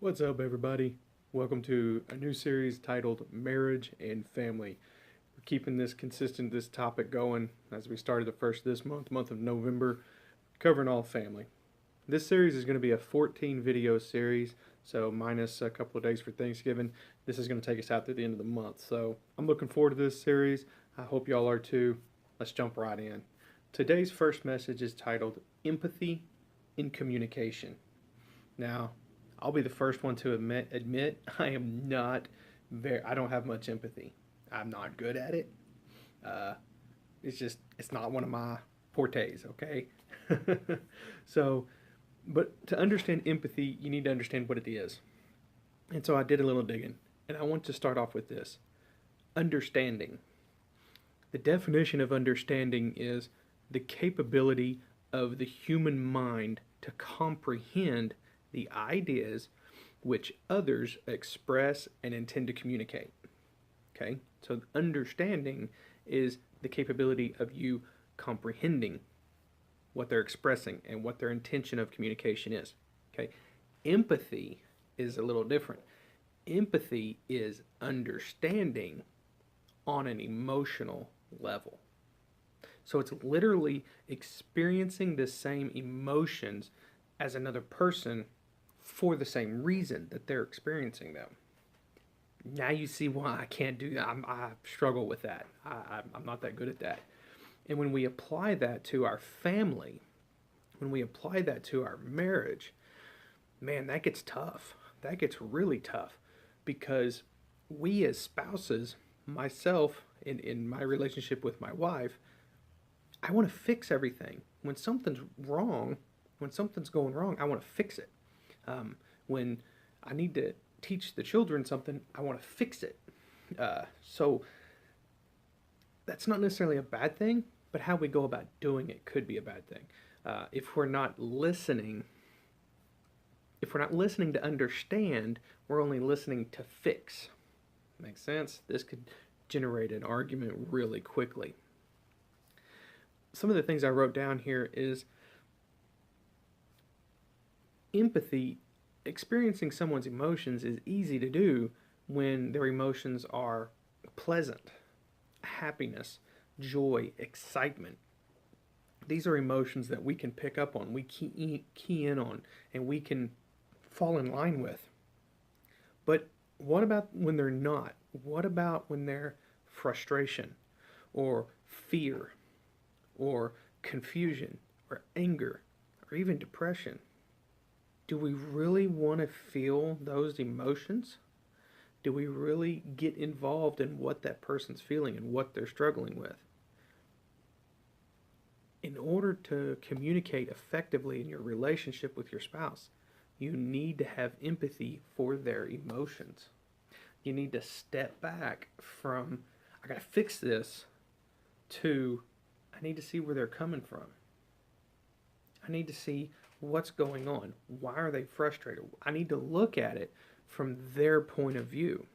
What's up, everybody? Welcome to a new series titled Marriage and Family. We're keeping this topic going as we started the first this month of November, covering all family. This series is going to be a 14 video series, so minus a couple of days for Thanksgiving. This is going to take us out through the end of the month. So I'm looking forward to this series. I hope y'all are too. Let's jump right in. Today's first message is titled Empathy in Communication. Now, I'll be the first one to admit I am not I don't have much empathy. I'm not good at it. Uh, it's not one of my fortes, okay? so, but to understand empathy, you need to understand what it is. And so I did a little digging, and I want to start off with this understanding. The definition of understanding is the capability of the human mind to comprehend the ideas which others express and intend to communicate. Okay? So understanding is the capability of you comprehending what they're expressing and what their intention of communication is. Okay? Empathy is a little different. Empathy is understanding on an emotional level. So it's literally experiencing the same emotions as another person for the same reason that they're experiencing them. Now you see why I can't do that. I struggle with that. I'm not that good at that. And when we apply that to our family, when we apply that to our marriage, man, that gets tough. That gets really tough because we as spouses, myself, in my relationship with my wife, I want to fix everything. When something's wrong, when something's going wrong, I want to fix it. When I need to teach the children something, I want to fix it. So that's not necessarily a bad thing, but how we go about doing it could be a bad thing. If we're not listening to understand, we're only listening to fix. Makes sense? This could generate an argument really quickly. Some of the things I wrote down here is empathy. Experiencing someone's emotions is easy to do when their emotions are pleasant, happiness, joy, excitement. These are emotions that we can pick up on, we key in on, and we can fall in line with. But what about when they're not? What about when they're frustration or fear or confusion or anger or even depression? Do we really want to feel those emotions? Do we really get involved in what that person's feeling and what they're struggling with? In order to communicate effectively in your relationship with your spouse, you need to have empathy for their emotions. You need to step back from, I gotta fix this, to, I need to see where they're coming from. I need to see what's going on. Why are they frustrated? I need to look at it from their point of view.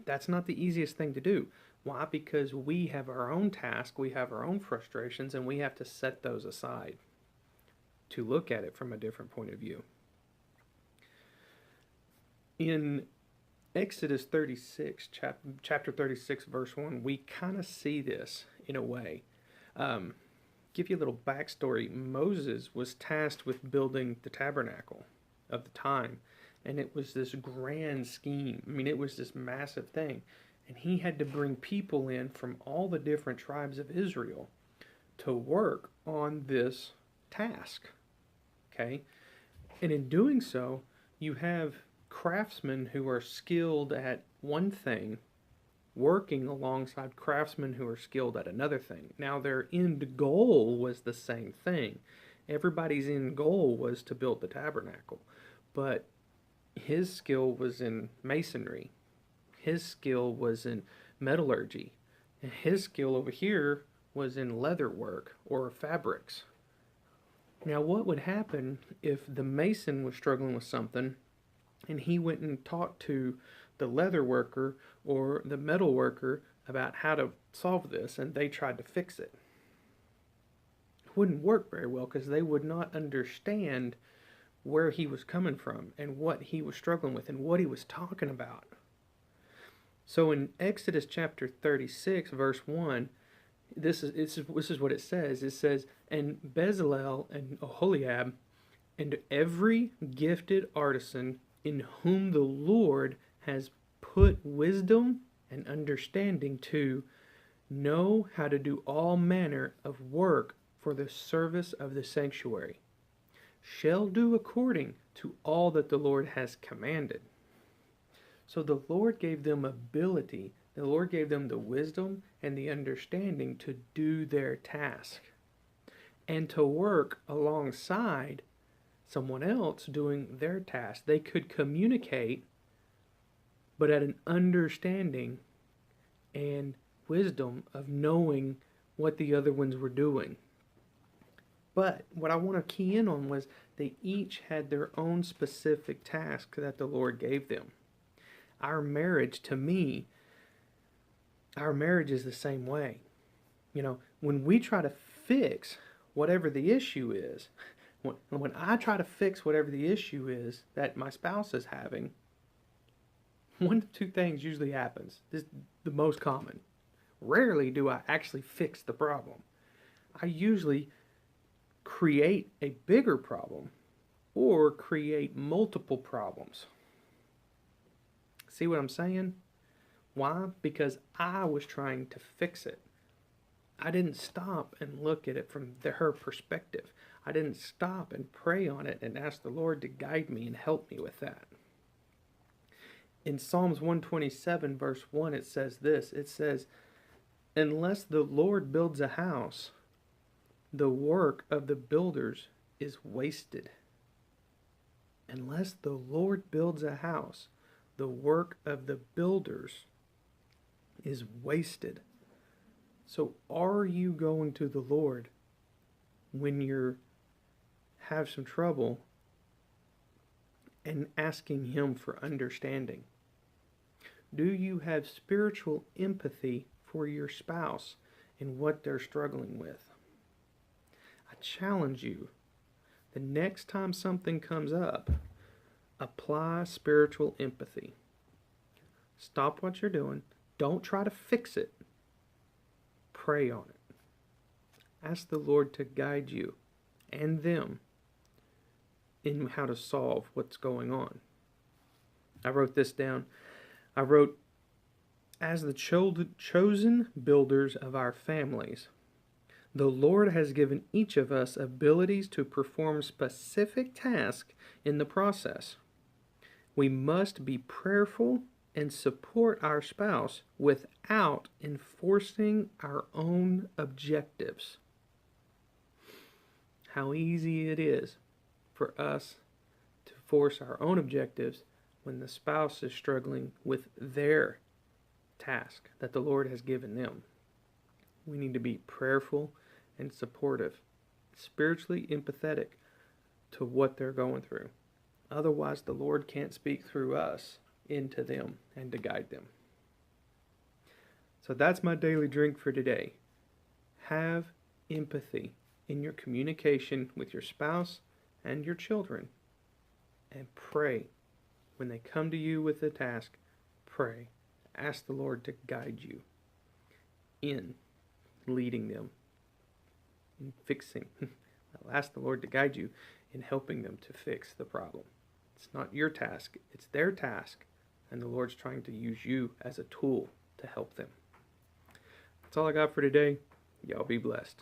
That's not the easiest thing to do. Why? Because we have our own task, we have our own frustrations, and we have to set those aside to look at it from a different point of view. In Exodus 36, chapter 36, verse 1, we kind of see this in a way. Give you a little backstory. Moses was tasked with building the tabernacle of the time, and it was this grand scheme. I mean, it was this massive thing, and he had to bring people in from all the different tribes of Israel to work on this task. Okay? And in doing so, you have craftsmen who are skilled at one thing working alongside craftsmen who are skilled at another thing. Now, their end goal was the same thing. Everybody's end goal was to build the tabernacle. But his skill was in masonry. His skill was in metallurgy. And his skill over here was in leather work or fabrics. Now, what would happen if the mason was struggling with something and he went and talked to the leather worker or the metal worker about how to solve this, and they tried to fix it? It wouldn't work very well because they would not understand where he was coming from and what he was struggling with and what he was talking about. So in Exodus chapter 36, verse 1, this is what it says. It says, "And Bezalel and Oholiab and every gifted artisan in whom the Lord has put wisdom and understanding to know how to do all manner of work for the service of the sanctuary, shall do according to all that the Lord has commanded." So the Lord gave them ability. The Lord gave them the wisdom and the understanding to do their task and to work alongside someone else doing their task. They could communicate, but at an understanding and wisdom of knowing what the other ones were doing. But what I want to key in on was they each had their own specific task that the Lord gave them. Our marriage, to me, our marriage is the same way. You know, when we try to fix whatever the issue is, when I try to fix whatever the issue is that my spouse is having, one of two things usually happens. This is the most common. Rarely do I actually fix the problem. I usually create a bigger problem or create multiple problems. See what I'm saying? Why? Because I was trying to fix it. I didn't stop and look at it from her perspective. I didn't stop and pray on it and ask the Lord to guide me and help me with that. In Psalms 127, verse 1, it says this. It says, "Unless the Lord builds a house, the work of the builders is wasted." Unless the Lord builds a house, the work of the builders is wasted. So are you going to the Lord when you have some trouble and asking Him for understanding? Do you have spiritual empathy for your spouse and what they're struggling with? I challenge you, the next time something comes up, apply spiritual empathy. Stop what you're doing. Don't try to fix it. Pray on it. Ask the Lord to guide you and them in how to solve what's going on. I wrote this down. I wrote, "As the chosen builders of our families, the Lord has given each of us abilities to perform specific tasks in the process. We must be prayerful and support our spouse without enforcing our own objectives." How easy it is for us to force our own objectives when the spouse is struggling with their task that the Lord has given them. We need to be prayerful and supportive, spiritually empathetic to what they're going through. Otherwise, the Lord can't speak through us into them and to guide them. So that's my daily drink for today. Have empathy in your communication with your spouse and your children, and pray. When they come to you with a task, pray. Ask the Lord to guide you in leading them, in fixing. Ask the Lord to guide you in helping them to fix the problem. It's not your task, it's their task, and the Lord's trying to use you as a tool to help them. That's all I got for today. Y'all be blessed.